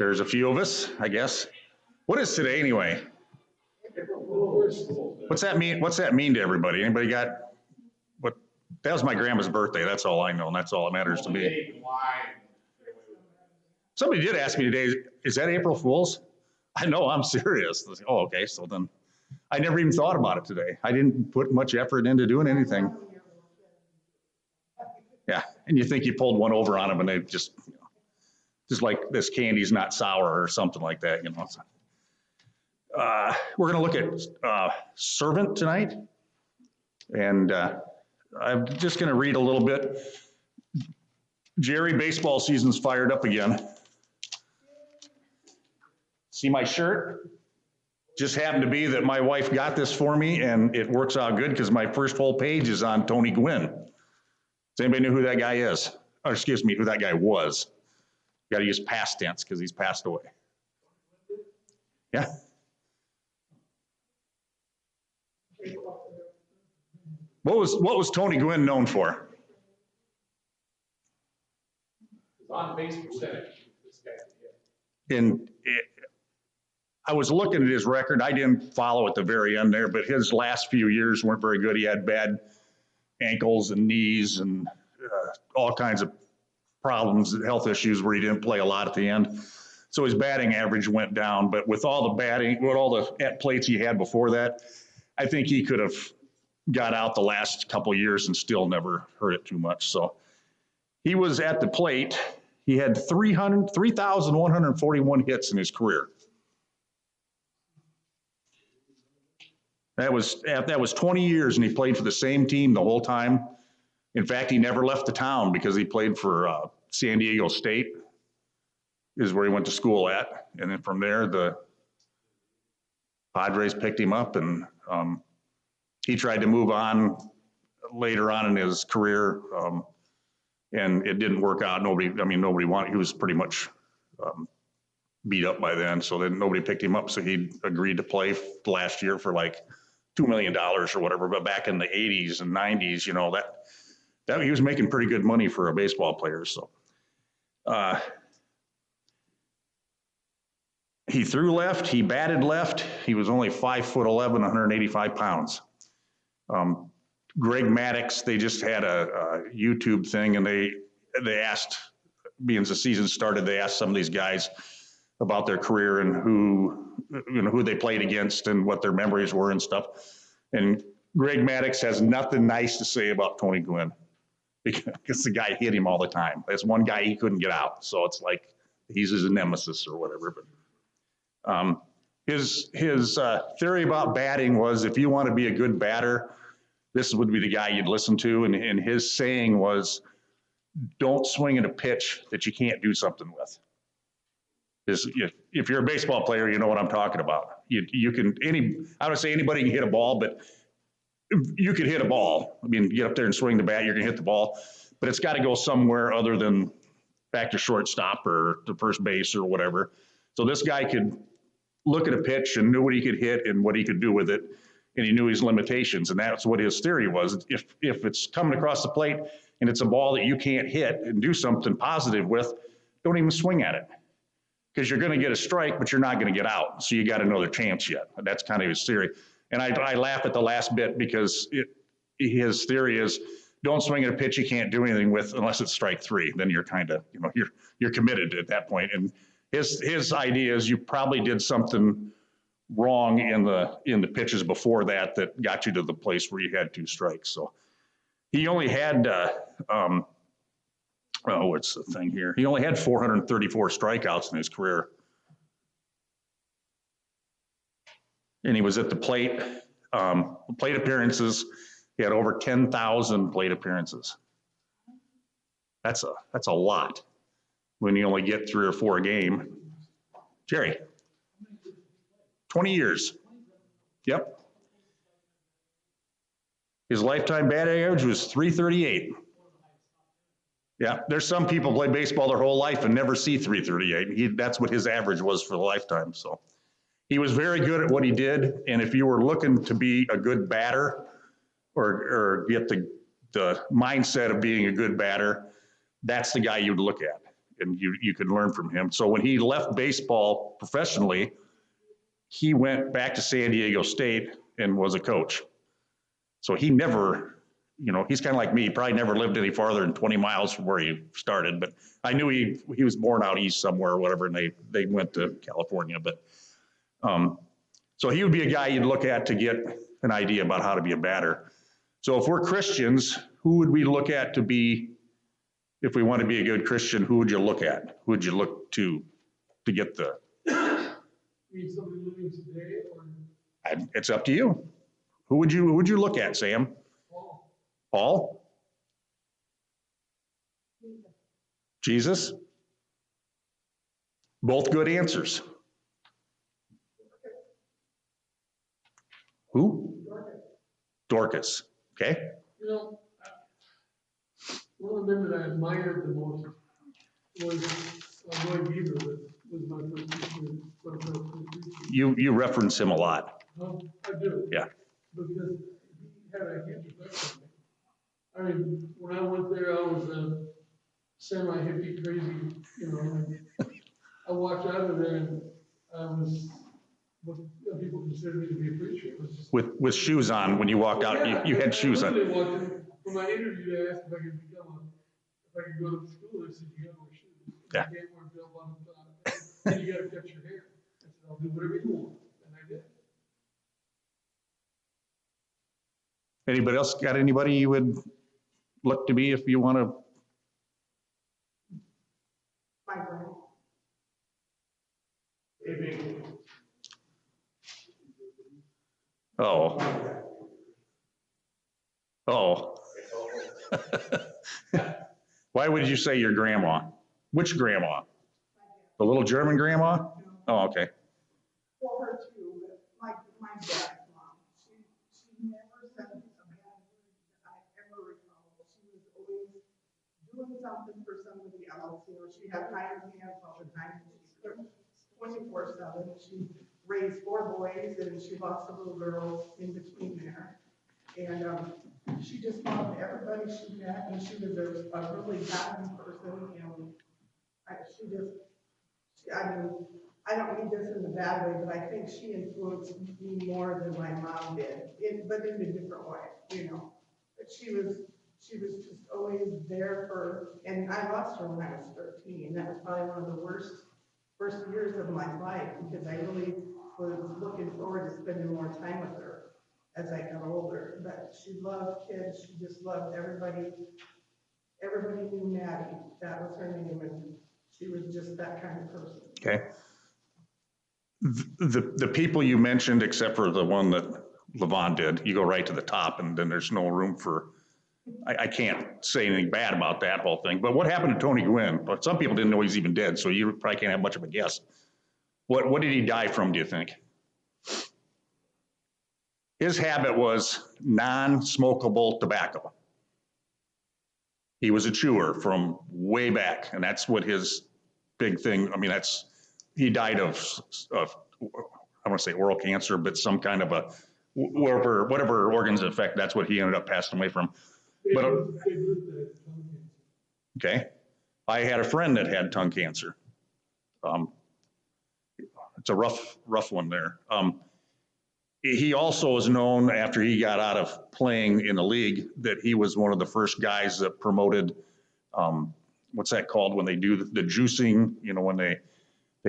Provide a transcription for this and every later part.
There's a few of us, I guess. What is today anyway? What's that mean? What's that mean to everybody? Anybody got what? That was my grandma's birthday. That's all I know, and that's all that matters to me. Somebody did ask me today, is that April Fool's? I know, I'm serious. Oh, okay, so then I never even thought about it today. I didn't put much effort into doing anything. Yeah, and you think you pulled one over on them and they just, just like this candy's not sour or something like that, We're gonna look at servant tonight. And I'm just gonna read a little bit. Jerry, baseball season's fired up again. See my shirt? Just happened to be that my wife got this for me and it works out good because my first whole page is on Tony Gwynn. Does anybody know who that guy is? Or excuse me, who that guy was? Got to use past tense because he's passed away. Yeah. What was Tony Gwynn known for? On base percentage. I was looking at his record. I didn't follow at the very end there, but his last few years weren't very good. He had bad ankles and knees and all kinds of problems, health issues where he didn't play a lot at the end. So his batting average went down, but with all the batting, with all the at plates he had before that, I think he could have got out the last couple of years and still never hurt it too much. So he was at the plate. He had 3,141 hits in his career. That was 20 years, and he played for the same team the whole time. In fact, he never left the town because he played for San Diego State, is where he went to school at. And then from there, the Padres picked him up, and he tried to move on later on in his career, and it didn't work out. Nobody wanted. He was pretty much beat up by then, so then nobody picked him up. So he agreed to play last year for like $2 million or whatever. But back in the 80s and 90s, that he was making pretty good money for a baseball player. So he threw left, he batted left. He was only 5'11", 185 pounds. Greg Maddux, they just had a YouTube thing, and they asked, being the season started, they asked some of these guys about their career and who they played against and what their memories were and stuff. And Greg Maddux has nothing nice to say about Tony Gwynn because the guy hit him all the time. That's one guy he couldn't get out. So it's like he's his nemesis or whatever. But his theory about batting was, if you want to be a good batter, this would be the guy you'd listen to. And his saying was, don't swing at a pitch that you can't do something with. If you're a baseball player, you know what I'm talking about. I would say anybody can hit a ball, but you could hit a ball. I mean, get up there and swing the bat, you're gonna hit the ball, but it's got to go somewhere other than back to shortstop or to first base or whatever. So this guy could look at a pitch and knew what he could hit and what he could do with it, and he knew his limitations, and that's what his theory was. If it's coming across the plate and it's a ball that you can't hit and do something positive with, don't even swing at it. Because you're going to get a strike, but you're not going to get out. So you got another chance yet. That's kind of his theory. And I laugh at the last bit because his theory is, don't swing at a pitch you can't do anything with unless it's strike three. Then you're kind of, you're committed at that point. And his idea is you probably did something wrong in the pitches before that got you to the place where you had two strikes. So he only had what's the thing here? He only had 434 strikeouts in his career. And he was at the plate, plate appearances. He had over 10,000 plate appearances. That's a lot when you only get 3 or 4 a game. Jerry, 20 years. Yep. His lifetime batting average was 338. Yeah, there's some people play baseball their whole life and never see 338. That's what his average was for the lifetime. So he was very good at what he did. And if you were looking to be a good batter or get the mindset of being a good batter, that's the guy you'd look at. and you could learn from him. So when he left baseball professionally, he went back to San Diego State and was a coach. So he never, he's kind of like me, probably never lived any farther than 20 miles from where he started, but I knew he was born out east somewhere or whatever, and they went to California. But so he would be a guy you'd look at to get an idea about how to be a batter. So if we're Christians, who would we look at to be, if we want to be a good Christian, who would you look at? Who would you look to get the? Need somebody living today or? It's up to you. Who would you look at, Sam? Paul. Paul? Jesus? Both good answers. Who? Dorcas. Okay. You know, one of the men that I admired the most was Roy Beaver, that was my first teacher. You reference him a lot. I do. Yeah. Because he had a huge effect on me. I mean, when I went there, I was a semi-hippie crazy, and I walked out of there and I was what people consider me to be a preacher. It was just, With shoes on, when you walked out, yeah, you had shoes I on. literally walked in. For my interview, they asked if I could go to school. I said, you gotta wear shoes. Yeah. You can't wear bell-bottom tops. And you gotta cut your hair. I said, I'll do whatever you want. And I did. Anybody else got anybody you would look to be if you want to? My grandma. Oh. Oh. Why would you say your grandma? Which grandma? The little German grandma? Oh, okay. Well, her too, but my dad's mom, she never said a bad word that I ever recall. She was always doing something for somebody else, she had hired hands all the time. She cooked 24/7. She raised 4 boys and she lost a little girl in between there. And she just loved everybody she met, and she was a really happy person, I don't mean this in a bad way, but I think she influenced me more than my mom did, but in a different way, But she was just always there and I lost her when I was 13. That was probably one of the worst years of my life, because I really was looking forward to spending more time with her as I got older. But she loved kids. She just loved everybody. Everybody knew Maddie. That was her name, and she was just that kind of person. Okay. The people you mentioned, except for the one that Levon did, you go right to the top, and then there's no room for, I can't say anything bad about that whole thing. But what happened to Tony Gwynn? But some people didn't know he's even dead, so you probably can't have much of a guess. What did he die from, do you think? His habit was non-smokable tobacco. He was a chewer from way back, and that's what his big thing, he died of I want to say oral cancer, but some kind of whatever organs affect, that's what he ended up passing away from. But okay, I had a friend that had tongue cancer. It's a rough one there. He also is known, after he got out of playing in the league, that he was one of the first guys that promoted, what's that called when they do the juicing, when they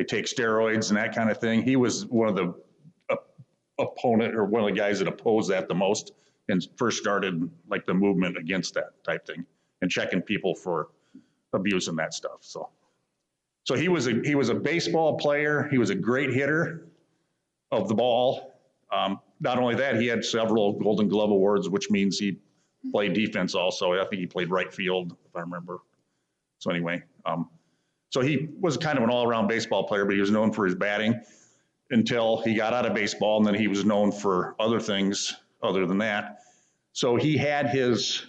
take steroids and that kind of thing. He was one of the opponent, or one of the guys that opposed that the most, and first started like the movement against that type thing and checking people for abuse and that stuff. So he was a baseball player. He was a great hitter of the ball. Not only that, he had several Golden Glove awards, which means he played defense also. I think he played right field, if I remember. So anyway, so he was kind of an all-around baseball player, but he was known for his batting until he got out of baseball, and then he was known for other things other than that. So he had his,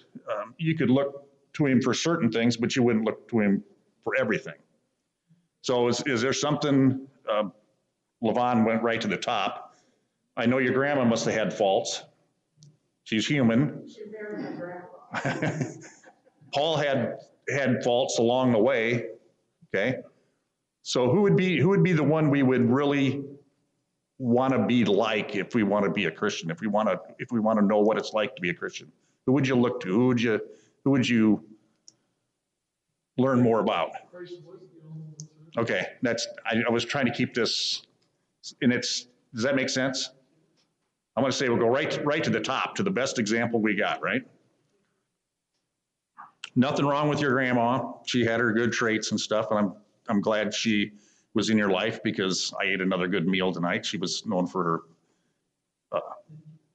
you could look to him for certain things, but you wouldn't look to him for everything. So is there something, Levon went right to the top. I know your grandma must have had faults. She's human. She married my grandpa. Paul had faults along the way. Okay? So who would be the one we would really want to be like if we want to be a Christian, if we want to know what it's like to be a Christian? Who would you look to? Who would you learn more about? Christ was the ultimate servant. Okay, I was trying to keep this, and does that make sense? I want to say we'll go right to the top, to the best example we got, right? Nothing wrong with your grandma. She had her good traits and stuff, and I'm glad she was in your life because I ate another good meal tonight. She was known for her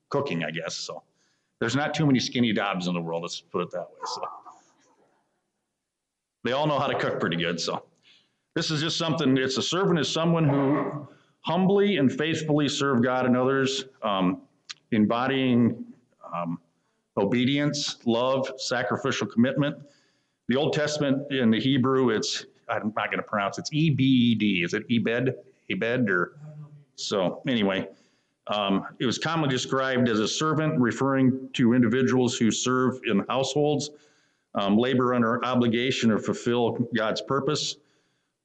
cooking, I guess. So there's not too many skinny Dobbs in the world, let's put it that way. So they all know how to cook pretty good. So this is just something. It's a servant is someone who humbly and faithfully serve God and others, embodying obedience, love, sacrificial commitment. The Old Testament in the Hebrew, I'm not going to pronounce it. It's E-B-E-D. Is it Ebed? Ebed or so? Anyway, it was commonly described as a servant, referring to individuals who serve in households, labor under obligation or fulfill God's purpose.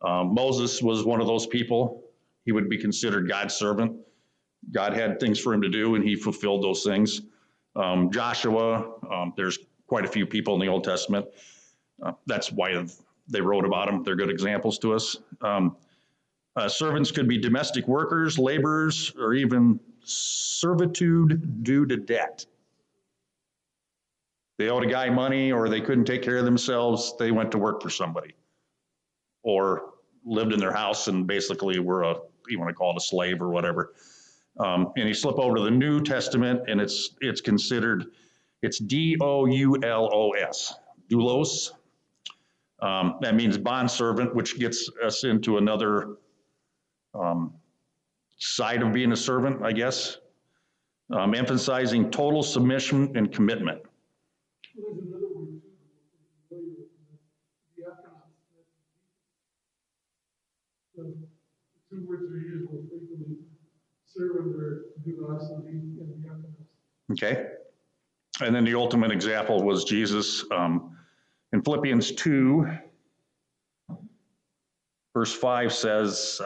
Moses was one of those people. He would be considered God's servant. God had things for him to do, and he fulfilled those things. Joshua, there's quite a few people in the Old Testament. That's why they wrote about them. They're good examples to us. Servants could be domestic workers, laborers, or even servitude due to debt. They owed a guy money, or they couldn't take care of themselves. They went to work for somebody, or lived in their house and basically were you want to call it a slave or whatever. And you slip over to the New Testament, and it's considered, it's D-O-U-L-O-S, doulos. That means bondservant, which gets us into another side of being a servant, I guess, emphasizing total submission and commitment. Well, there's another word too, that we're familiar with, diakonos. The two words are used more frequently, servant or doulos and diakonos. Okay. And then the ultimate example was Jesus. In Philippians 2, verse 5 says,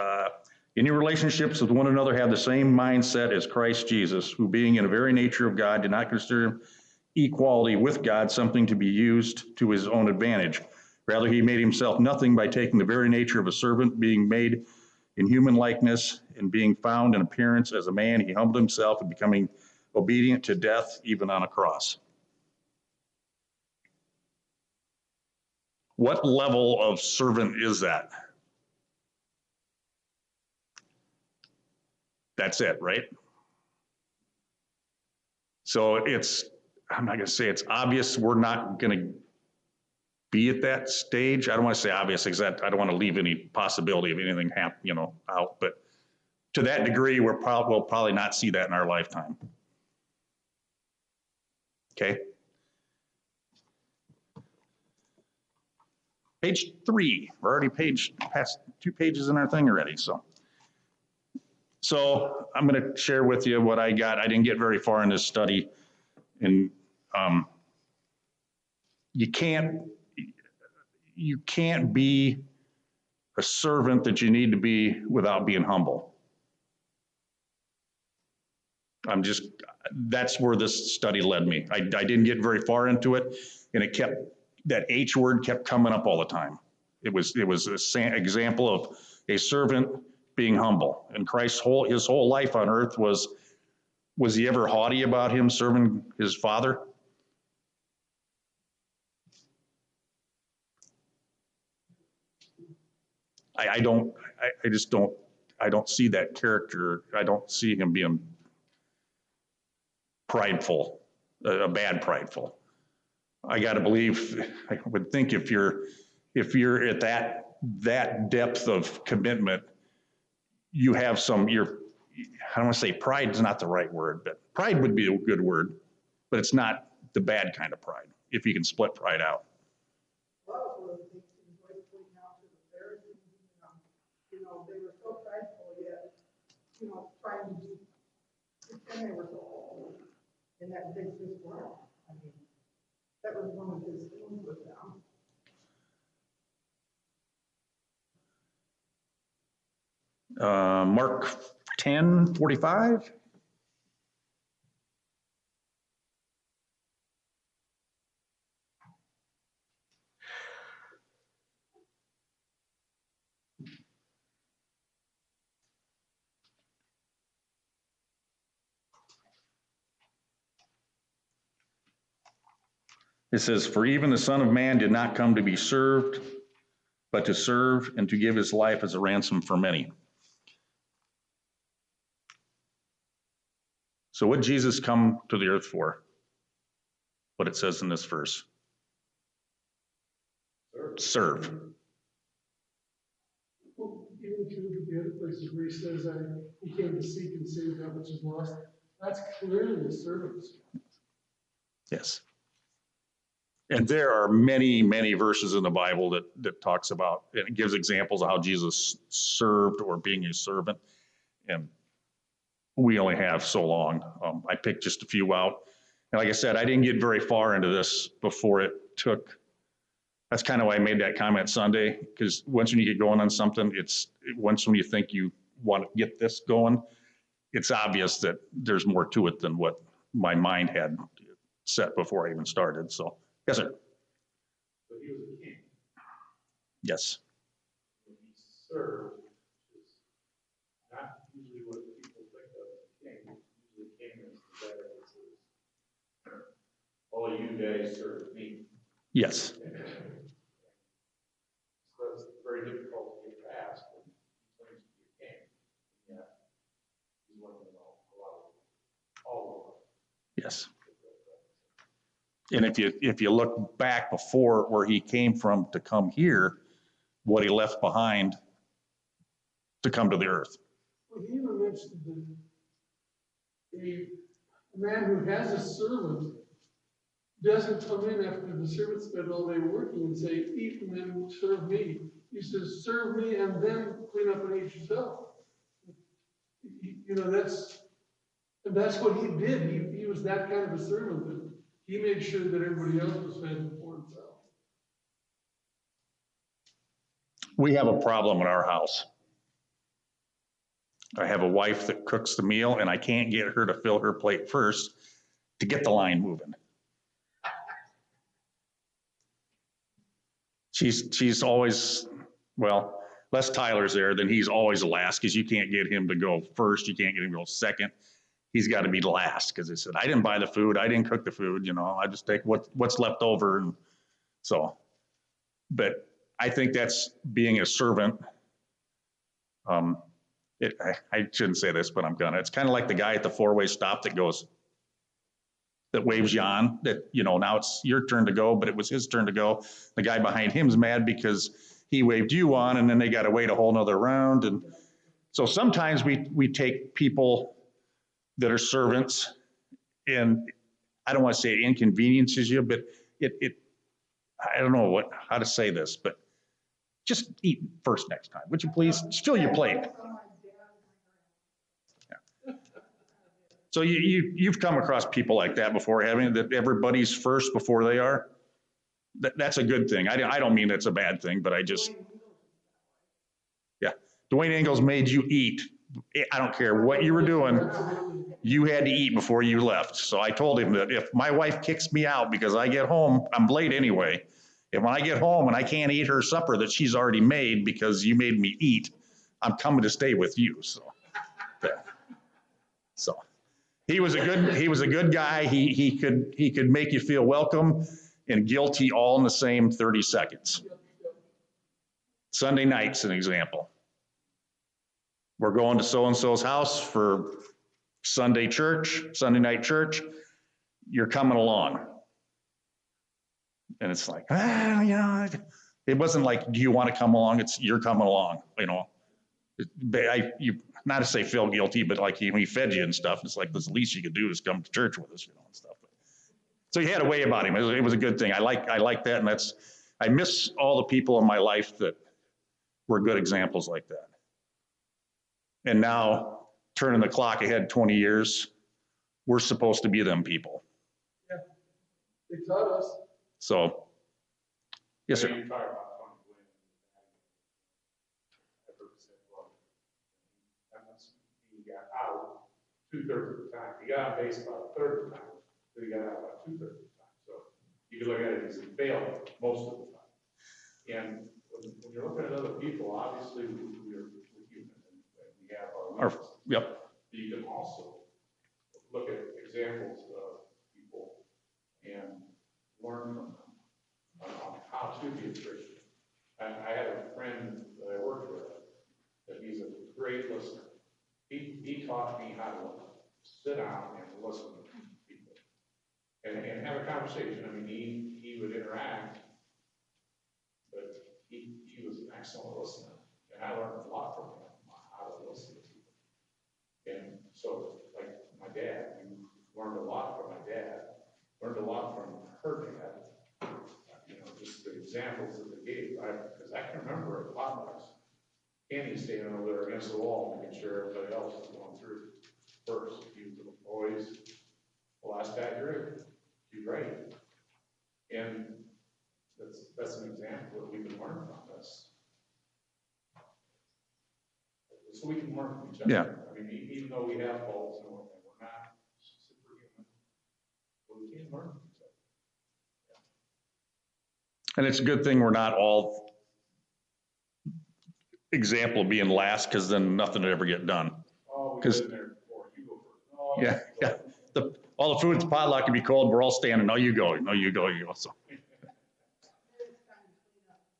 in your relationships with one another, have the same mindset as Christ Jesus, who being in the very nature of God, did not consider equality with God something to be used to his own advantage. Rather, he made himself nothing by taking the very nature of a servant, being made in human likeness, and being found in appearance as a man. He humbled himself and becoming obedient to death, even on a cross. What level of servant is that? That's it, right? So I'm not going to say it's obvious we're not going to be at that stage. I don't want to say obvious because I don't want to leave any possibility of anything out. But to that degree, we'll probably not see that in our lifetime. Okay. Page 3. We're already past 2 pages in our thing already. So I'm going to share with you what I got. I didn't get very far in this study, and you can't be a servant that you need to be without being humble. That's where this study led me. I didn't get very far into it, and that H word kept coming up all the time. It was an example of a servant being humble. And Christ's his whole life on earth was he ever haughty about him serving his Father? I don't see that character. I don't see him being prideful, a bad prideful. I got to believe, I would think if you're at that depth of commitment, you have I don't want to say pride is not the right word, but pride would be a good word, but it's not the bad kind of pride, if you can split pride out. Well, it was pointing out to the Pharisees, they were so prideful yet, trying to pretend they were so old in that big world. I mean, that was one of his things with them. Mark 10:45. It says, "For even the Son of Man did not come to be served, but to serve and to give his life as a ransom for many." So what did Jesus come to the earth for? What it says in this verse. Serve. Well, even if you look at the other places where he says, he came to seek and save that which is lost, that's clearly a servant's. Yes. And there are many, many verses in the Bible that talks about, and it gives examples of how Jesus served or being a servant. And we only have so long. I picked just a few out. And like I said, I didn't get very far into this before it took. That's kind of why I made that comment Sunday, because once when you get going on something, once when you think you want to get this going, it's obvious that there's more to it than what my mind had set before I even started. So, yes, sir. But he was a king. Yes. When he served, which is not usually what people think of as a king. Usually king is the guy that says, all you guys serve me. Yes. So that's very difficult to get past when he claims to be a king. Yeah. He's one of them all of them. Yes. And if you look back before where he came from to come here, what he left behind to come to the earth. Well, he even mentioned that a man who has a servant doesn't come in after the servant spent all day working and say, eat and then serve me. He says, serve me and then clean up and eat yourself. You know, that's what he did. He was that kind of a servant that he made sure that everybody else was fed before himself. We have a problem in our house. I have a wife that cooks the meal and I can't get her to fill her plate first to get the line moving. She's always, well, Les Tyler's there, then he's always last because you can't get him to go first. You can't get him to go second. He's got to be last because he said, I didn't buy the food. I didn't cook the food. You know, I just take what's left over. And so, but I think that's being a servant. I shouldn't say this, but I'm gonna. It's kind of like the guy at the four-way stop that waves you on, that, you know, now it's your turn to go, but it was his turn to go. The guy behind him's mad because he waved you on and then they got to wait a whole nother round. And so sometimes we take people that are servants, and I don't want to say it inconveniences you, but I don't know how to say this, but just eat first next time. Would you please fill your plate? So you've come across people like that before, haven't you? That everybody's first before they are? That's a good thing. I don't mean it's a bad thing, but yeah. Dwayne Ingalls made you eat. I don't care what you were doing. You had to eat before you left. So I told him that if my wife kicks me out because I get home, I'm late anyway. If when I get home and I can't eat her supper that she's already made because you made me eat, I'm coming to stay with you. So he was a good guy. He could make you feel welcome and guilty all in the same 30 seconds. Sunday night's an example. We're going to so-and-so's house for Sunday night church. You're coming along. And it's like, it wasn't like, do you want to come along? It's you're coming along, you know. Not to say feel guilty, but like he fed you and stuff. It's like the least you could do is come to church with us, you know, and stuff. So he had a way about him. It was a good thing. I like that, and I miss all the people in my life that were good examples like that. And now, turning the clock ahead 20 years, we're supposed to be them people. Yeah, they taught us. So, yes, sir. You talk about Tony Gwynn. I've heard said, well, he got out 2/3 of the time. He got on base about 1/3 of the time, then he got out about 2/3 of the time. So you can look at it as he failed most of the time. And when you're looking at other people, obviously we're human and we have our weaknesses. Yep. You can also look at examples of people and learn from them on how to be a Christian. And I had a friend that I worked with that he's a great listener. He taught me how to sit down and listen to people and have a conversation. I mean, he would interact, but he was an excellent listener. And I learned a lot from him on how to listen to people. And so, like my dad, we learned a lot from my dad, learned a lot from her dad. You know, just the examples that they gave. Because I can remember at potlucks, Kenny standing over there against the wall, making sure everybody else was going through first. He was the boys, the last guy through. He's right. And that's an example that we can learn from. So we can learn from each other. Yeah. I mean, even though we have faults and we're not superhuman, but we can learn from each other. And it's a good thing we're not all example of being last, because then nothing would ever get done. Oh, we've 'Cause- been there before. You go first. Oh, Yeah, you go yeah. first. All the food at the potluck can be cold. We're all standing. No, you go. No, you go. You go. So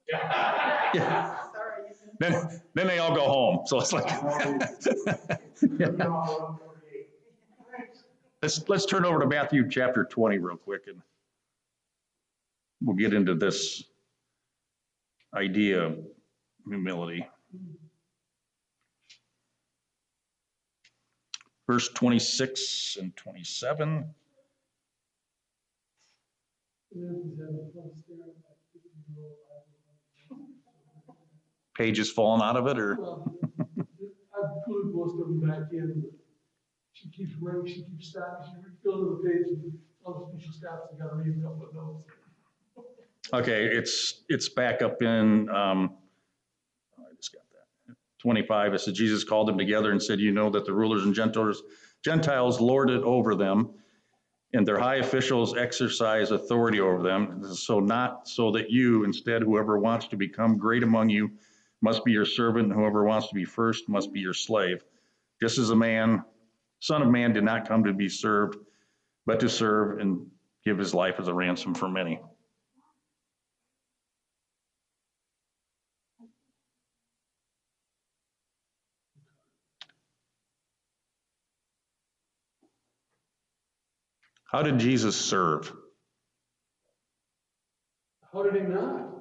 Yeah. Sorry. You can- then they all go home. So it's like let's turn over to Matthew chapter 20 real quick, and we'll get into this idea of humility. Verse 26 and 27. And then he's having a fun staring at that 50-year-old Bible. Pages falling out of it, or Well, I've glued most of them back in, but she keeps running, she keeps stopping, she refills the page, and all she stops, I gotta read a couple of notes. okay, it's back up in I just got that. 25. It says Jesus called them together and said, "You know that the rulers and Gentiles lord it over them, and their high officials exercise authority over them. So not so that you, instead, whoever wants to become great among you must be your servant, and whoever wants to be first must be your slave. Just as Son of Man did not come to be served, but to serve and give his life as a ransom for many." How did Jesus serve? How did he not?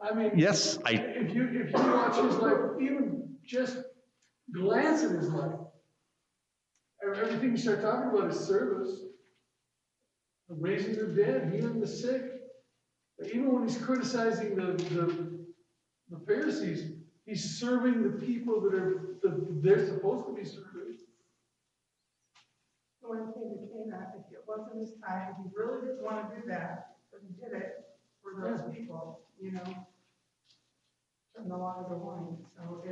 I mean. Yes, If you watch his life, even just glance at his life, everything you start talking about is service. Raising the dead, healing the sick. Even when he's criticizing the Pharisees, he's serving the people they're supposed to be serving. So when he became that, it wasn't his time, he really didn't want to do that, but he did it for those people, you know. Turned the water to wine, so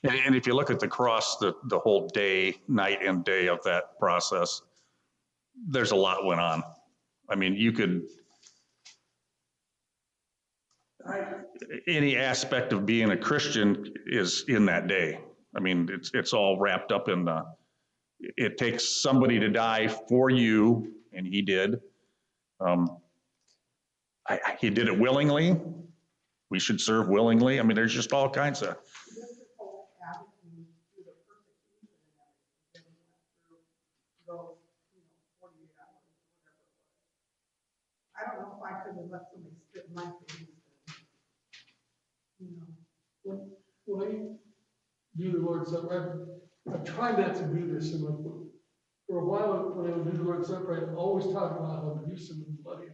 and if you look at the cross, the whole day, night and day of that process, there's a lot went on. I mean, you could, any aspect of being a Christian is in that day. I mean, it's all wrapped up in it takes somebody to die for you, and he did. He did it willingly. We should serve willingly. I mean, there's just all kinds of. this whole attitude through the persecution and everything that he went through those, 48 hours, whatever it was. I don't know if I could have let somebody spit in my face, you know. When I do the Lord's Supper, I try not to do this in my book. For a while, when I would do the Lord's Supper, I'd always talk about how gruesome and bloody it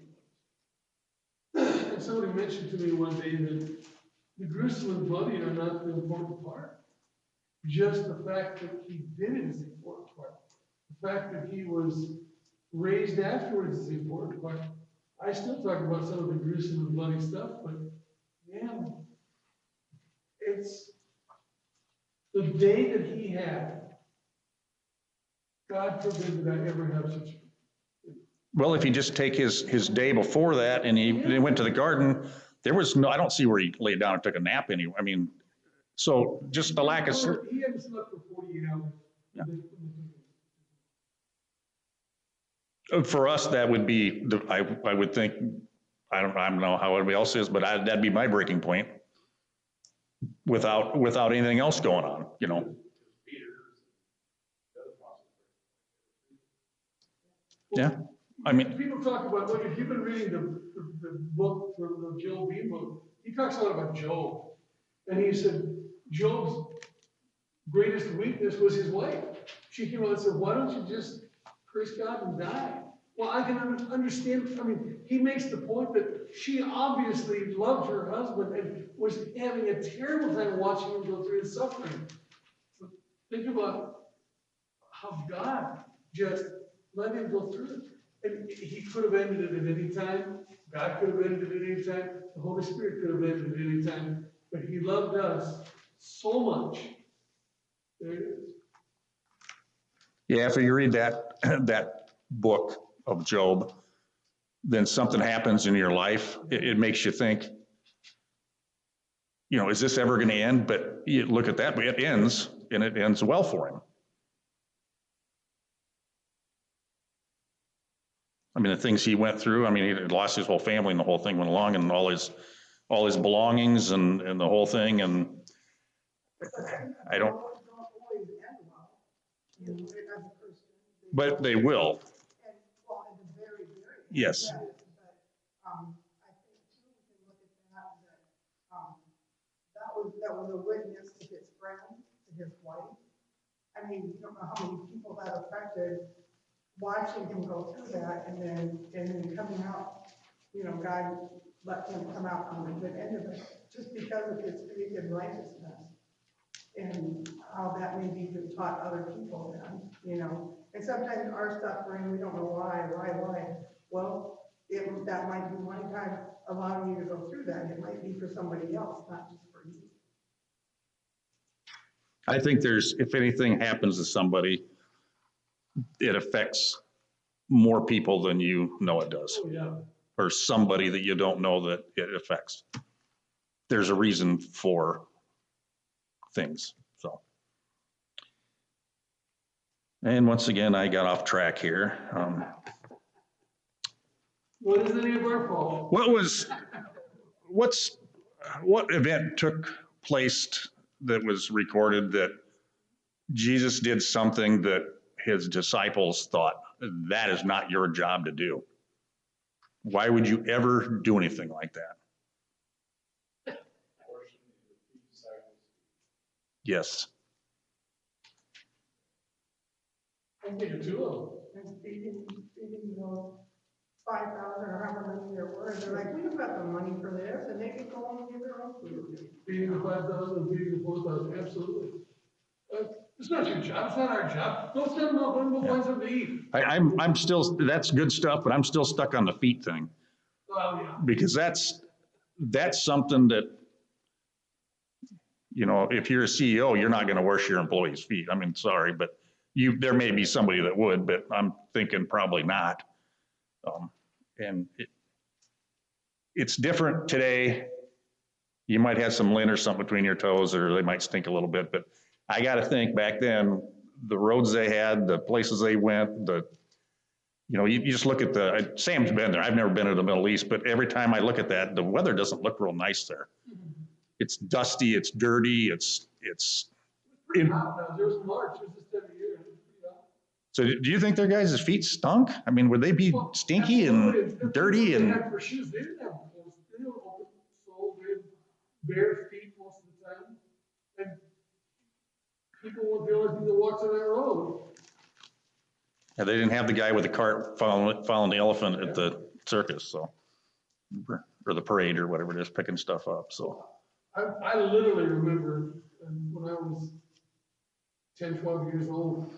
was. And somebody mentioned to me one day that the gruesome and bloody are not the important part. Just the fact that he did it is the important part. The fact that he was raised afterwards is the important part. I still talk about some of the gruesome and bloody stuff, but man, it's the day that he had. God forbid that I ever have such. Well, if you just take his day before that and he went to the garden, there was no, I don't see where he laid down and took a nap anyway. I mean, so just the lack of sleep. He hadn't slept for 48 hours. Yeah. For us, that would be, I would think, I don't know how everybody else is, but that'd be my breaking point. Without anything else going on, you know? Yeah, I mean, People talk about, like, if you've been reading the book, the Joel Bean book, he talks a lot about Job. And he said, Job's greatest weakness was his wife. She came out and said, why don't you just curse God and die? Well, I can understand, I mean, he makes the point that she obviously loved her husband and was having a terrible time watching him go through his suffering. But think about how God just let him go through it. And he could have ended it at any time. God could have ended it at any time. The Holy Spirit could have ended it at any time. But he loved us so much. There it is. yeah, if you read that book of Job, then something happens in your life. It makes you think, you know, is this ever going to end? But you look at that, but it ends, and it ends well for him. I mean, the things he went through, I mean, he lost his whole family and the whole thing went along, and all his belongings and the whole thing, and I don't, always end well, you know, as a Christian. but they will. And, well, at the very, very end, Yes. But, I think too, we can look at that was a witness to his friend, to his wife. I mean, you don't know how many people that affected, watching him go through that, and then coming out, you know, God let him come out on the good end of it, just because of his faith and righteousness. And how that maybe even taught other people then, you know. And sometimes our suffering, we don't know why. Well, that might be one time allowing you to go through that. It might be for somebody else, not just for you. I think if anything happens to somebody, it affects more people than you know it does, Oh, yeah. or somebody that you don't know that it affects. There's a reason for things, so. And once again, I got off track here. What is any of our fault? What event took place that was recorded that Jesus did something that his disciples thought, that is not your job to do? Why would you ever do anything like that? Yes. I think of two of them. And feeding, you know, 5,000 or however many there were, and they're like, we don't got the money for this, and they could go home and get their own food. Feeding the 5,000 and feeding the 4,000, absolutely. It's not your job, it's not our job. Go send them up and go find something to eat. I'm still, that's good stuff, but I'm still stuck on the feet thing, Well, yeah. because that's something that, you know, if you're a CEO, you're not going to wash your employees' feet. I mean, sorry, but there may be somebody that would, but I'm thinking probably not. And it's different today. You might have some lint or something between your toes, or they might stink a little bit, but I got to think back then, the roads they had, the places they went, you know, you just look at Sam's been there. I've never been to the Middle East, but every time I look at that, the weather doesn't look real nice there. It's dusty, it's dirty, it's Pretty hot now. There was March, it was this time of year. It was pretty hot. So do you think their guys' feet stunk? I mean, would they be Well, stinky absolutely. and That's dirty what they and, had for shoes. They didn't have clothes. They didn't open soles. They had bare feet most of the time. And people won't be able to walk on that road. yeah, they didn't have the guy with the cart following the elephant at the circus, so, or the parade or whatever it is, picking stuff up, so. I literally remember when I was 10, 12 years old,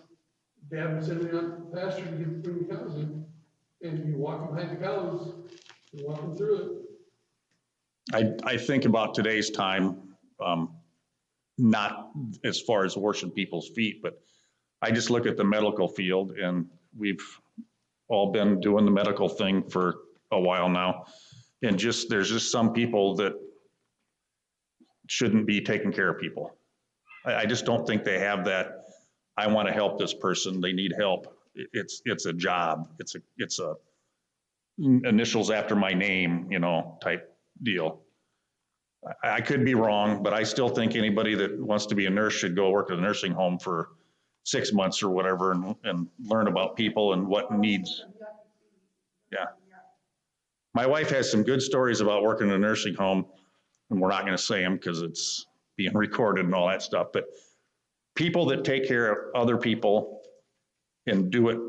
Dad would send me out to pasture to bring the cows in. And you walk behind the cows, you walk them through it. I think about today's time, not as far as washing people's feet, but I just look at the medical field, and we've all been doing the medical thing for a while now. And there's just some people that shouldn't be taking care of people. I just don't think they have that, I want to help this person, they need help. It's a job. It's a initials after my name, type deal. I could be wrong, but I still think anybody that wants to be a nurse should go work at a nursing home for 6 months or whatever and learn about people and what needs. Yeah. My wife has some good stories about working in a nursing home, and we're not going to say them because it's being recorded and all that stuff, but people that take care of other people and do it,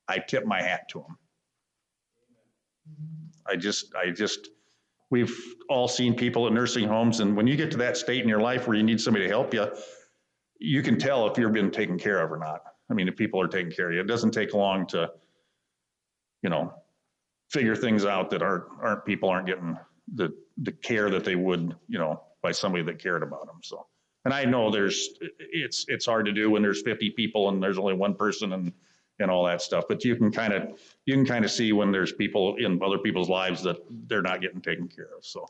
I tip my hat to them. We've all seen people at nursing homes, and when you get to that state in your life where you need somebody to help you, you can tell if you're being taken care of or not. I mean, if people are taking care of you, it doesn't take long to, figure things out that people aren't getting the care that they would, by somebody that cared about them. So, and I know it's hard to do when there's 50 people and there's only one person and all that stuff, but you can kind of see when there's people in other people's lives that they're not getting taken care of. So,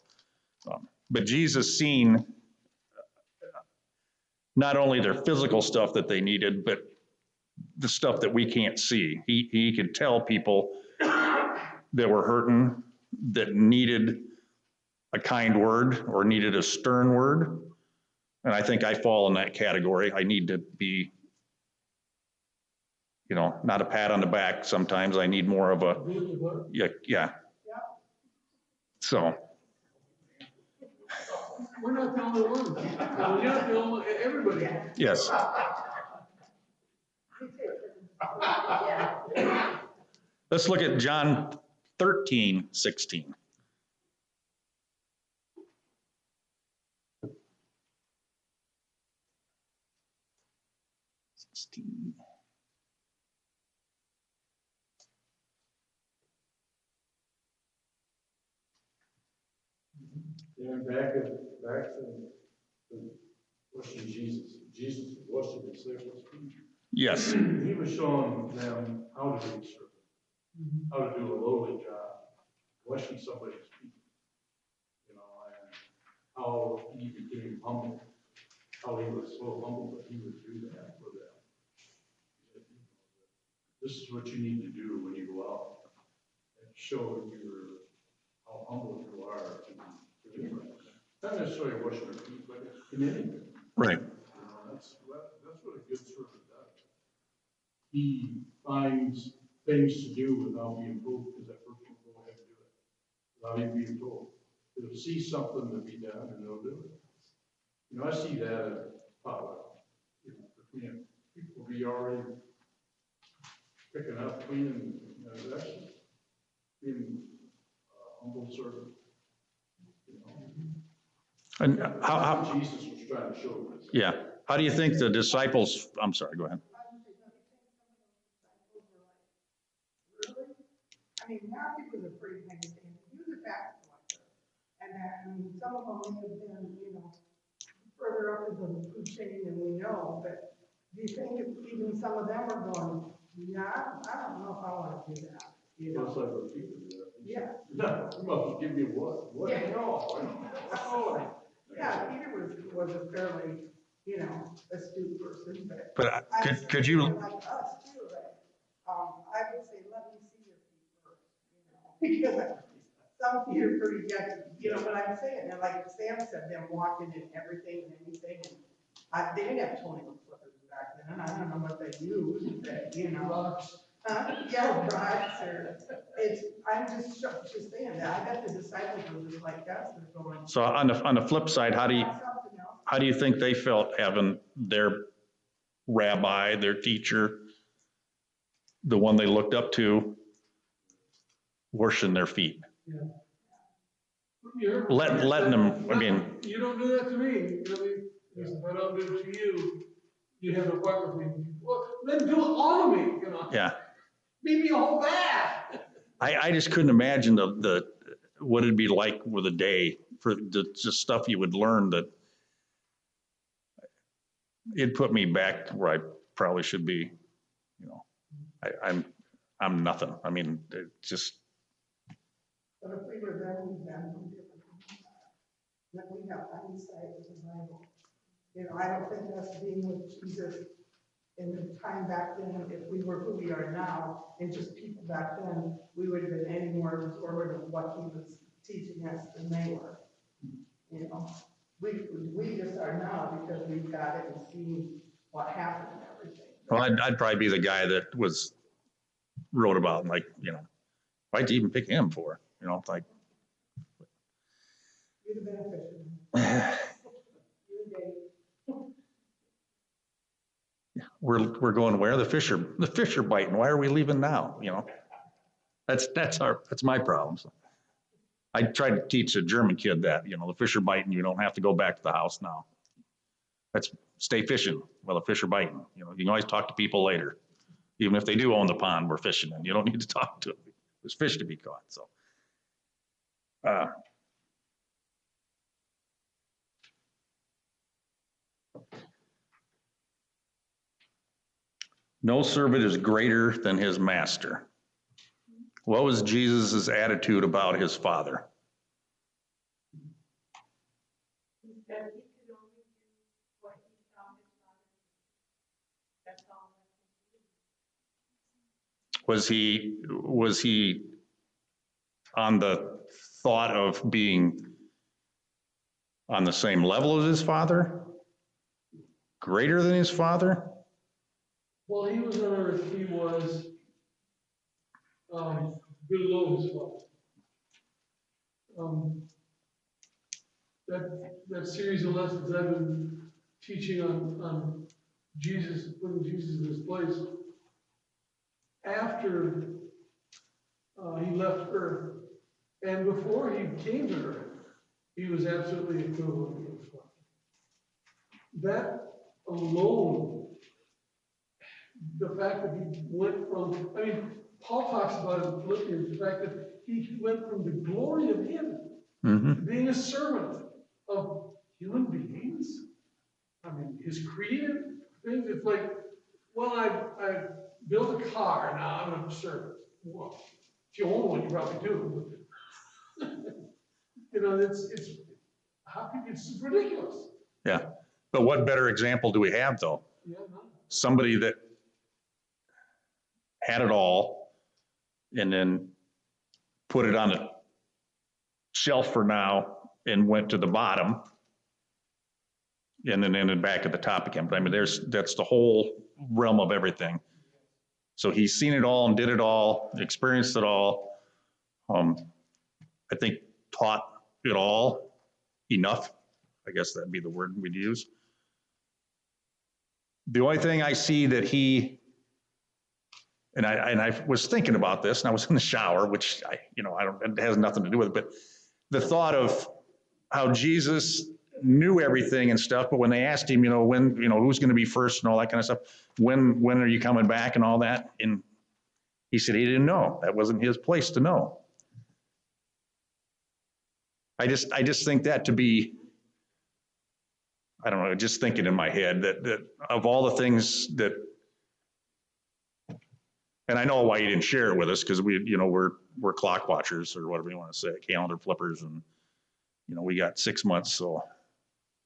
but Jesus seen not only their physical stuff that they needed, but the stuff that we can't see. He could tell people that were hurting, that needed a kind word or needed a stern word. And I think I fall in that category. I need to be, not a pat on the back. Sometimes I need more of a, yeah. So. We're not the only ones. You're not the only, everybody. Yes. Let's look at John 13:16. Yeah, back to washing Jesus. Jesus was washing the disciples' feet. Yes. He was showing them how to be a servant, how to do a lowly job, washing somebody's feet, and how he became humble, how he was so humble that he would do that for them. This is what you need to do when you go out and show how humble you are to anybody. Not necessarily washing their feet, but in anything. Right. That's what a good servant does. He finds things to do without being told, because that person will go ahead and do it without even being told. He'll see something to be done and they'll do it. I see that at potluck. Between people be already picking up, cleaning, that's being a humble servant. And how Jesus was trying to show us. Yeah. How do you think the disciples, I'm sorry, go ahead. Really? I mean, Matthew was a pretty heavy thing. He was a tax collector. And some of them may have been, further up in the food chain than we know, but do you think even some of them are going, yeah, I don't know if I want to do that, That's like what Peter did. Yeah. No, you must give me what? What? Yeah. No. Yeah, Peter was a fairly, astute person, but. But could you, Like us too, I would say, let me see your feet first, because some feet are pretty good, what I'm saying, and like Sam said, them walking and everything and anything, and they didn't have toenail clippers back then, and I don't know what they used, but, Rocks. Yeah, rocks, or, I'm just saying that, I bet the disciples were just like us, they're going. so on the flip side, how do you think they felt having their rabbi, their teacher, the one they looked up to, washing their feet? Yeah. Letting them, I mean. You don't do that to me, He said, if I don't do it to you, you have a part with me. Well, then do it all of me, Yeah. Maybe a whole bath. I just couldn't imagine what it'd be like with a day for the stuff you would learn that it put me back where I probably should be, you know. I'm nothing. I mean, it just, But if we were there, we'd been no different. Like we have hindsight with the Bible. You know, I don't think us being with Jesus in the time back then, if we were who we are now, and just people back then, we would have been any more forward of what he was teaching us than they were. You know, we just are now because we've got it and seen what happened and everything. well, I'd probably be the guy that wrote about, like, you know, why'd you even pick him for? You know, like, You'd have been a fisherman. we're going where? The fish are biting. Why are we leaving now? You know, that's my problem. So I tried to teach a German kid that, you know, the fish are biting. You don't have to go back to the house now. Stay fishing while the fish are biting. You know, you can always talk to people later. Even if they do own the pond we're fishing in, you don't need to talk to them. There's fish to be caught, so. No servant is greater than his master. What was Jesus' attitude about his father? That he could only do what he saw his father do. That's all. Was he on the thought of being on the same level as his father? Greater than his father? While he was on earth, he was below his father. That series of lessons I've been teaching on Jesus, putting Jesus in his place, after he left earth, and before he came to earth, he was absolutely equivalent to his father. That alone, the fact that he went from, I mean, Paul talks about it in Philippians, the fact that he went from the glory of him to being a servant of human beings. I mean, his creative things, it's like, well, I built a car, now I'm a servant. Well, if you own one, you probably do. You know, it's ridiculous. Yeah. But what better example do we have, though? Yeah, no. Somebody that had it all and then put it on a shelf for now and went to the bottom and then ended back at the top again. But I mean, that's the whole realm of everything. So he's seen it all and did it all, experienced it all. I think taught it all enough. I guess that'd be the word we'd use. The only thing I see that and I was thinking about this, and I was in the shower, which it has nothing to do with it, but the thought of how Jesus knew everything and stuff, but when they asked him, when, who's going to be first and all that kind of stuff, when are you coming back and all that, and he said he didn't know. That wasn't his place to know. I just think that to be, I don't know, just thinking in my head that of all the things that, and I know why you didn't share it with us, because we're clock watchers, or whatever you want to say, calendar flippers, and we got 6 months, so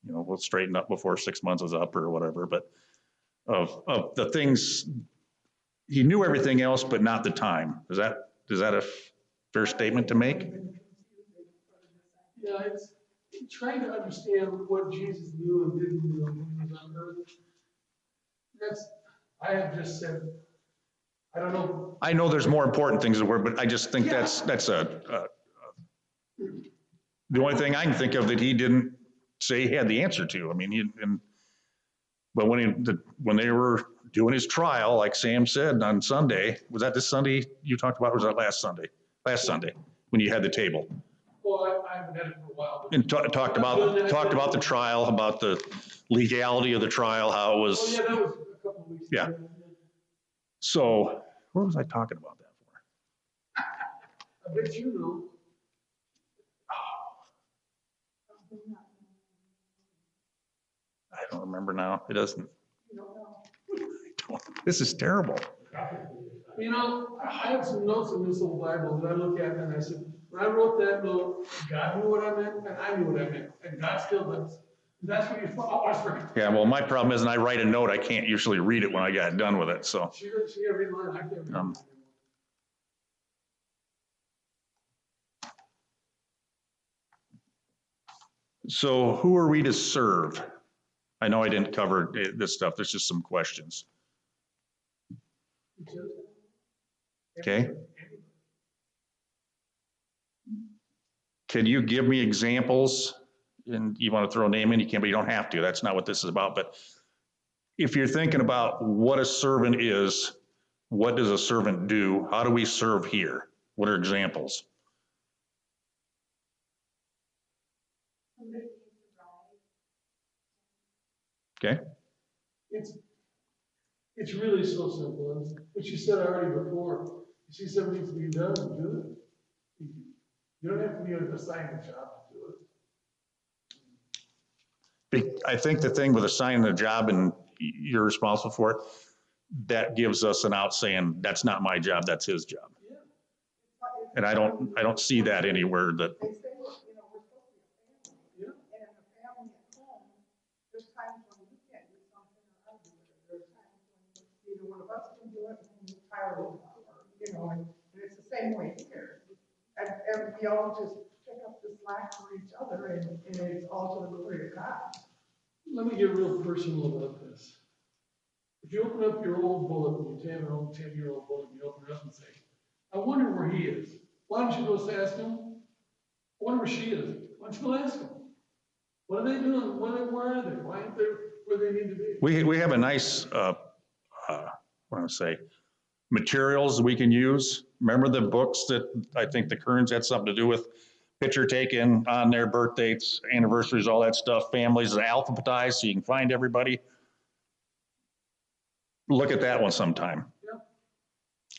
we'll straighten up before 6 months is up or whatever. But of the things, he knew everything else, but not the time. Is that a fair statement to make? Yeah, it's trying to understand what Jesus knew and didn't know when he was on earth. I have just said, I don't know. I know there's more important things in the word, but I just think that's the only thing I can think of that he didn't say he had the answer to. I mean, but when they were doing his trial, like Sam said on Sunday, was that this Sunday you talked about, or was that last Sunday? Last Sunday, when you had the table. Well, I haven't had it for a while. And talked about the trial, about the legality of the trial, how it was. Oh, yeah, that was a couple of weeks Yeah. ago. So, what was I talking about that for? I bet you know. I don't remember now. It doesn't. You don't know. This is terrible. You know, I have some notes in this little Bible that I look at and I said, when I wrote that note, God knew what I meant and I knew what I meant, and God still does. That's what you always forget. Yeah, well, my problem is, when I write a note, I can't usually read it when I got done with it, so. She didn't see every line, I can't read it. So who are we to serve? I know I didn't cover this stuff. There's just some questions. Okay. Can you give me examples? And you want to throw a name in, you can, but you don't have to. That's not what this is about. But if you're thinking about what a servant is, what does a servant do? How do we serve here? What are examples? Okay. It's really so simple. And what you said already before, you see something needs to be done, do it. You don't have to be on an assignment job to do it. I think the thing with assigning a job and you're responsible for it, that gives us an out saying, that's not my job, that's his job. Yeah. And I don't see that anywhere that, They say, well, you know, we're supposed to be a family. Yeah. And in a family at home, there's times when you can't do something or I do it. There's times when either one of us can do it and Tyler will, you know, and it's the same way here. And we all just pick up the slack for each other and it's all to the glory of God. Let me get real personal about this. If you open up your old bulletin, you have an old 10-year-old bulletin, you open it up and say, I wonder where he is. Why don't you go ask him? I wonder where she is. Why don't you go ask them? What are they doing? Where are they? Why aren't they where they need to be? we have a nice, what do I say, materials we can use. Remember the books that I think the Kearns had something to do with? Picture taken on their birth dates, anniversaries, all that stuff, families are alphabetized so you can find everybody. Look at that one sometime. Yeah.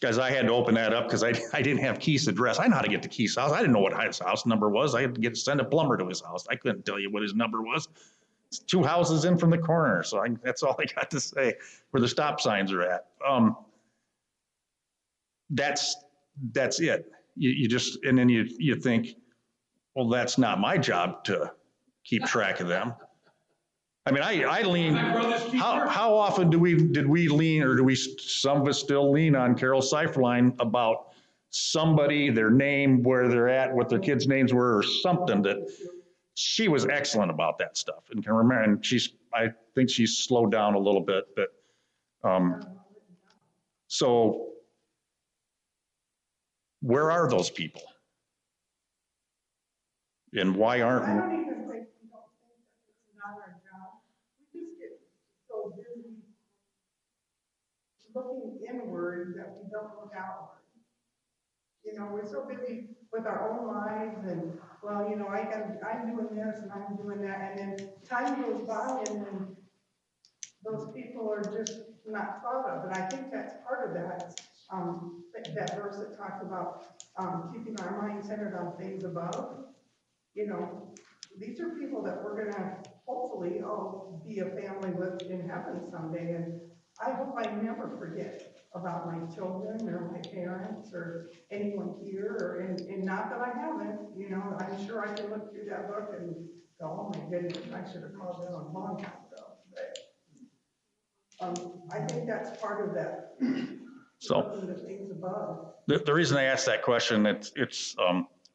Guys, I had to open that up because I didn't have Keith's address. I know how to get to Keith's house. I didn't know what his house number was. I had to send a plumber to his house. I couldn't tell you what his number was. It's 2 houses in from the corner, so that's all I got to say, where the stop signs are at. That's it. You just, and then you think, well, that's not my job to keep track of them. I mean, I lean, how often did we lean, or do we, some of us still lean on Carol Seiferlein about somebody, their name, where they're at, what their kids' names were, or something, that she was excellent about that stuff and can remember, and I think she's slowed down a little bit, but, so where are those people? And why aren't? I don't even think we don't think that it's not our job. We just get so busy looking inward that we don't look outward. You know, we're so busy with our own lives and, well, you know, I'm doing this and I'm doing that, and then time goes by and then those people are just not thought of. And I think that's part of that, that verse that talks about keeping our mind centered on things above. You know, these are people that we're gonna hopefully all be a family with in heaven someday, and I hope I never forget about my children or my parents or anyone here, and not that I haven't, you know, I'm sure I can look through that book and go, oh my goodness, I should have called them a long time ago. But I think that's part of that. So looking at things above. the reason I asked that question, it's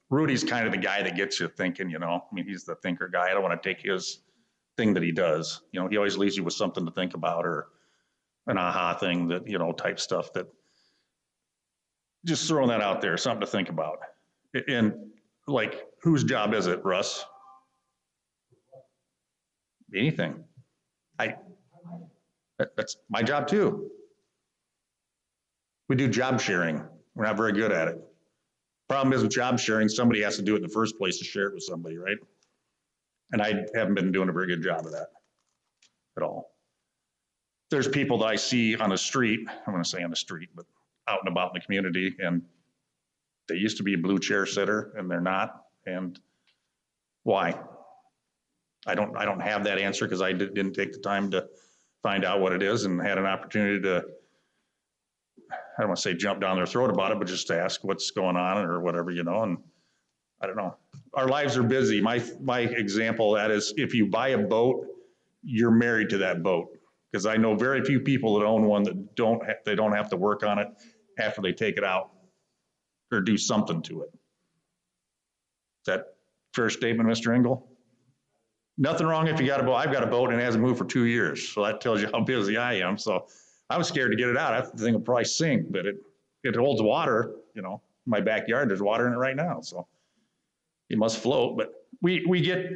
Rudy's kind of the guy that gets you thinking, you know, I mean, he's the thinker guy. I don't want to take his thing that he does. You know, he always leaves you with something to think about, or an aha thing, that, you know, type stuff, that just throwing that out there, something to think about. And like, whose job is it, Russ? Anything. That's my job too. We do job sharing. We're not very good at it. Problem is with job sharing, somebody has to do it in the first place to share it with somebody, right? And I haven't been doing a very good job of that at all. There's people that I see on the street, I'm gonna say on the street, but out and about in the community, and they used to be a blue chair sitter and they're not. And why? I don't have that answer because I didn't take the time to find out what it is and had an opportunity to, I don't want to say jump down their throat about it, but just to ask what's going on or whatever, you know, and I don't know. Our lives are busy. My example of that is if you buy a boat, you're married to that boat. Because I know very few people that own one that they don't have to work on it after they take it out or do something to it. Is that fair statement, Mr. Engel? Nothing wrong if you got a boat. I've got a boat and it hasn't moved for 2 years. So that tells you how busy I am. So I was scared to get it out. I think it'll probably sink, but it holds water, you know, in my backyard, there's water in it right now. So it must float, but we get,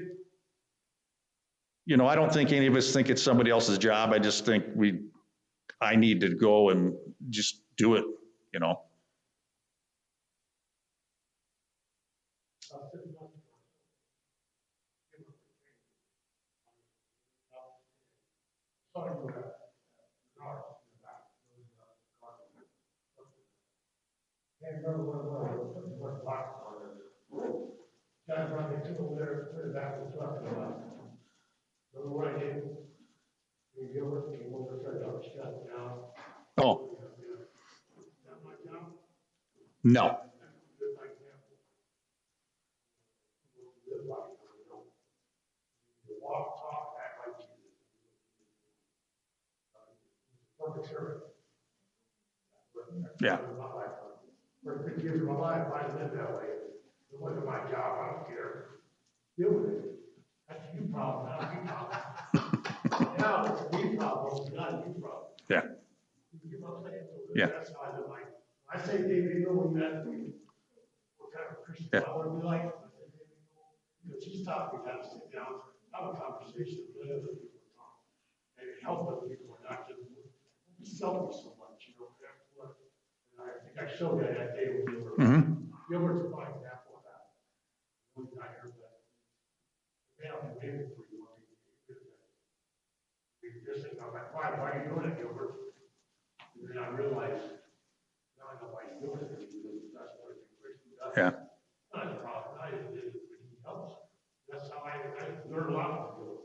you know, I don't think any of us think it's somebody else's job. I just think I need to go and just do it, you know. Can't remember what box on it. Guys running to where that was talking about. Remember what I did? You go with me, we'll just try to shut down. Oh, That my job? no. Good example. Live like you know. You walk, talk, act like Jesus. Perfect servant. Yeah. For 50 years of my life, I lived that way. It wasn't my job, I don't care. Deal with it. That's a you problem, not a me problem. Now it's a me problem, not a you problem. Yeah. You know what I'm saying? So Yeah. that's how I live life. I say, David, you know, when you ask me what kind of Christian I want to be like, I say, David, because he's taught me how to sit down, have a conversation with other people, talk, and help other people, and not just be selfish so much, you know. And I think I showed that day when you were. Gilbert's a fine example of that. I heard that. Man, I'm waiting for you. We just think, I'm like, why are you doing it, Gilbert? And then I realized, now I know why you're doing it, because that's what a Christian does. Yeah. Not a problem, I did it, but he helps. That's how I learned a lot from Gilbert.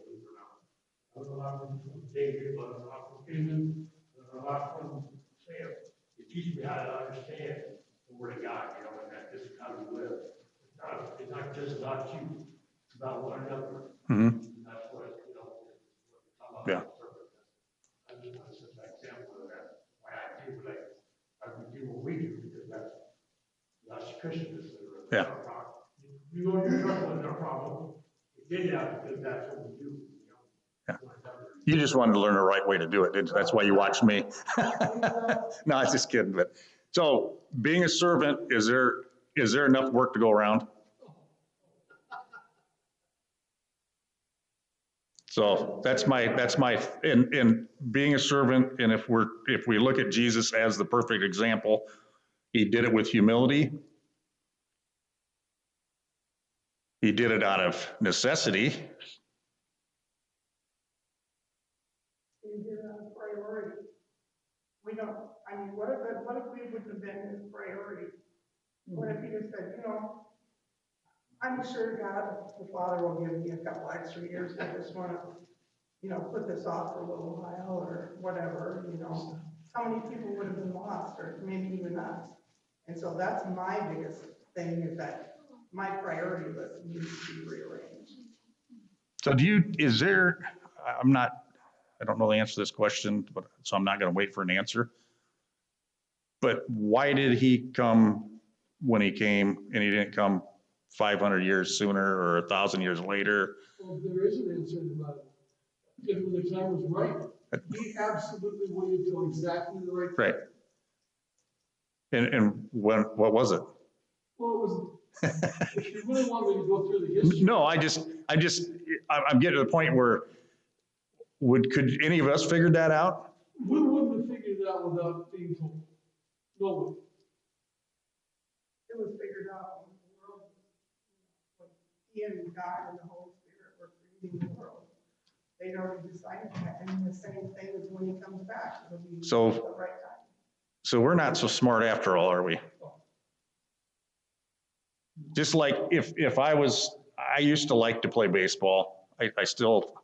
I learned a lot from David, I learned a lot from Stephen, I learned a lot from Sam. It teaches me how to understand the word of God, you know, and that this is how we live. It's not just about you, it's about one another. Mm-hmm. That's what, you know, what we're talking about. Yeah. I just want to set an example of that, why I do what I do what we do, because that's Christians. Yeah. You know, you're not one, no problem. We did that because that's what we do, you know. Yeah. You just wanted to learn the right way to do it. That's why you watched me. No, I was just kidding. But so being a servant, is there enough work to go around? So that's my, in being a servant, and if we look at Jesus as the perfect example, he did it with humility. He did it out of necessity. He did it on priority. We don't, I mean, what if we wouldn't have been his priority? What if he just said, you know, I'm sure God, the Father will give me a couple extra years, I just wanna, you know, put this off for a little while, or whatever, you know. How many people would have been lost, or maybe even us? And so that's my biggest thing, is that my priority list needs to be rearranged. So I don't know the answer to this question, so I'm not gonna wait for an answer. But why did he come when he came, and he didn't come 500 years sooner or 1,000 years later? Well, there is an answer about it. If when the time was right, he absolutely waited till exactly the right time. Right. And what was it? Well, it was, if you really want me to go through the history. No, I'm getting to the point where could any of us figure that out? We wouldn't have figured it out without being told. No one. It was figured out when the world, when he and God and the Holy Spirit were creating the world. They'd already decided that, and the same thing is when he comes back, it'll be So- the right time. So we're not so smart after all, are we? Just like if I used to like to play baseball. I still,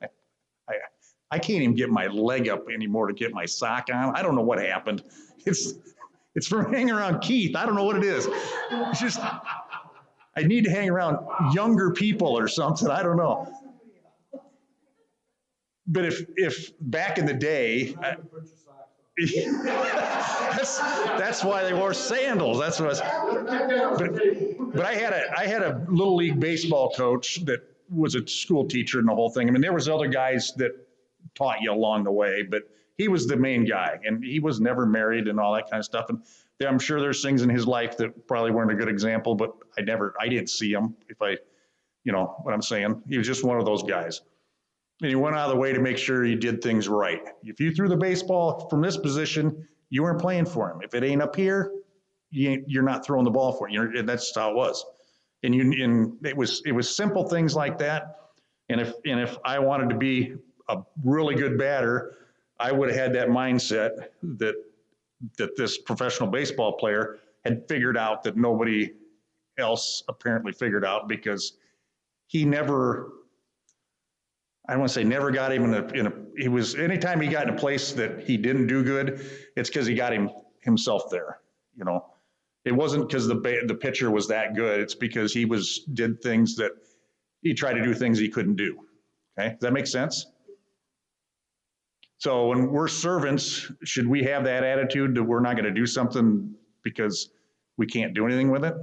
I can't even get my leg up anymore to get my sock on. I don't know what happened. It's from hanging around Keith. I don't know what it is. It's just, I need to hang around younger people or something. I don't know. But if back in the day, that's why they wore sandals. That's what but I had a little league baseball coach that was a school teacher and the whole thing. I mean, there was other guys that taught you along the way, but he was the main guy, and he was never married and all that kind of stuff. And I'm sure there's things in his life that probably weren't a good example, but I didn't see him. You know what I'm saying? He was just one of those guys. And he went out of the way to make sure he did things right. If you threw the baseball from this position, you weren't playing for him. If it ain't up here, you're not throwing the ball for him. And that's how it was. And it was simple things like that. And if I wanted to be a really good batter, I would have had that mindset that this professional baseball player had figured out that nobody else apparently figured out, because he never, I don't want to say never got him anytime he got in a place that he didn't do good, it's because he got himself there. You know, it wasn't because the pitcher was that good. It's because he did things that he tried to do things he couldn't do. Okay. Does that make sense? So when we're servants, should we have that attitude that we're not going to do something because we can't do anything with it?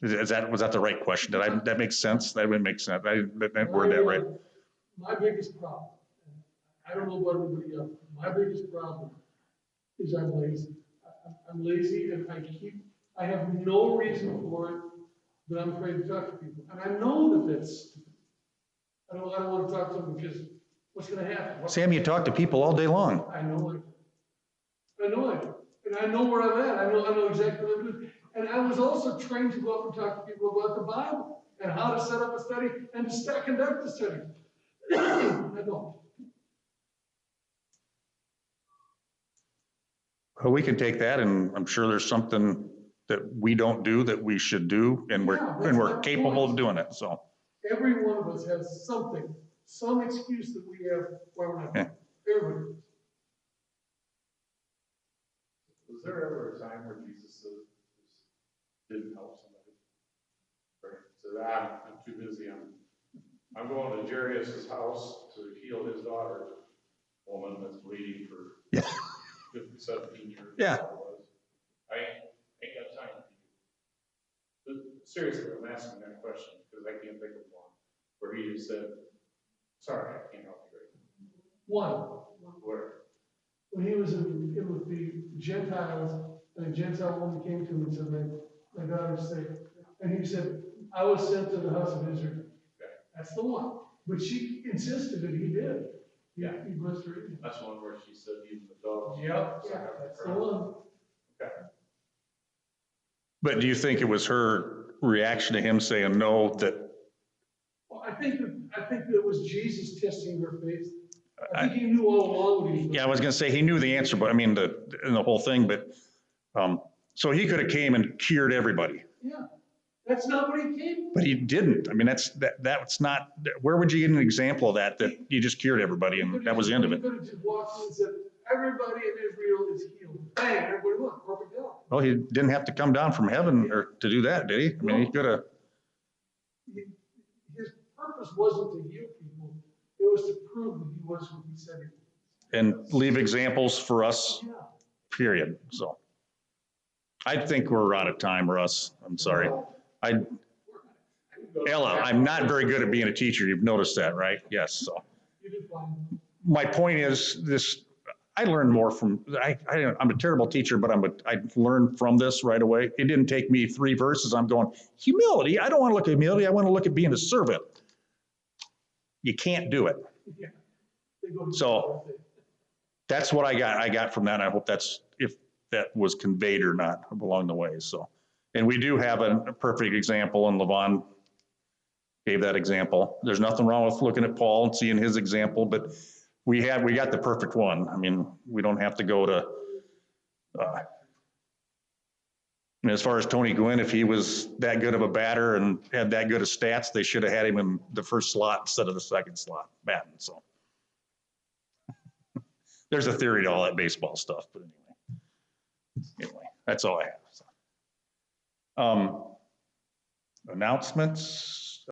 Was that the right question? That make sense? That would make sense. I didn't word that right. My biggest problem, I don't know about everybody else, my biggest problem is I'm lazy. I'm lazy, and I have no reason for it, but I'm afraid to talk to people. And I know that that's stupid. I don't want to talk to them because what's going to happen? Sam, you talk to people all day long. I know it. And I know where I'm at. I know exactly what I'm doing. And I was also trained to go up and talk to people about the Bible and how to set up a study and to conduct a study. I don't. Well, we can take that, and I'm sure there's something that we don't do that we should do, and we're capable of doing it. So every one of us has something, some excuse that we have why we're not. Yeah. Everybody. Was there ever a time where Jesus didn't help somebody? Right? So I'm too busy. I'm going to Jairus' house to heal his daughter, woman that's bleeding for 17 years. Yeah. I ain't got time. But seriously, I'm asking that question because I can't think of one where he just said, "Sorry, I can't help you right now." One. Where? When he was in with the Gentiles, and a Gentile woman came to him and said, my daughter's sick. And he said, I was sent to the house of Israel. Okay. That's the one. But she insisted that he did. He blessed her. That's the one where she said, "Even the dogs." Yep. Yeah, that's the one. Okay. but do you think it was her reaction to him saying no that? Well, I think that it was Jesus testing her faith. I think he knew all along what he was doing. Yeah, I was going to say he knew the answer, but I mean the whole thing. But so he could have came and cured everybody. Yeah, that's not what he came. But he didn't. I mean, that's not. Where would you get an example of that you just cured everybody and that was the end of it? He could have just walked in and said, everybody in Israel is healed. Bang, everybody look, perfect health. Well, he didn't have to come down from heaven or to do that, did he? I mean, he could have. His purpose wasn't to heal people. It was to prove that he was who he said he was. And leave examples for us, Yeah. period. So I think we're out of time, Russ. I'm sorry. Ella, I'm not very good at being a teacher. You've noticed that, right? Yes. So You did fine. my point is this, I learned more from, I'm a terrible teacher, but I learned from this right away. It didn't take me 3 verses. I'm going, humility. I don't want to look at humility. I want to look at being a servant. You can't do it. Yeah. They go to- So that's what I got from that. I hope if that was conveyed or not along the way. So, and we do have a perfect example, and Levon gave that example. There's nothing wrong with looking at Paul and seeing his example, but we got the perfect one. I mean, we don't have to go to And as far as Tony Gwynn, if he was that good of a batter and had that good of stats, they should have had him in the first slot instead of the second slot batting, so. There's a theory to all that baseball stuff, but anyway, that's all I have. So. Announcements.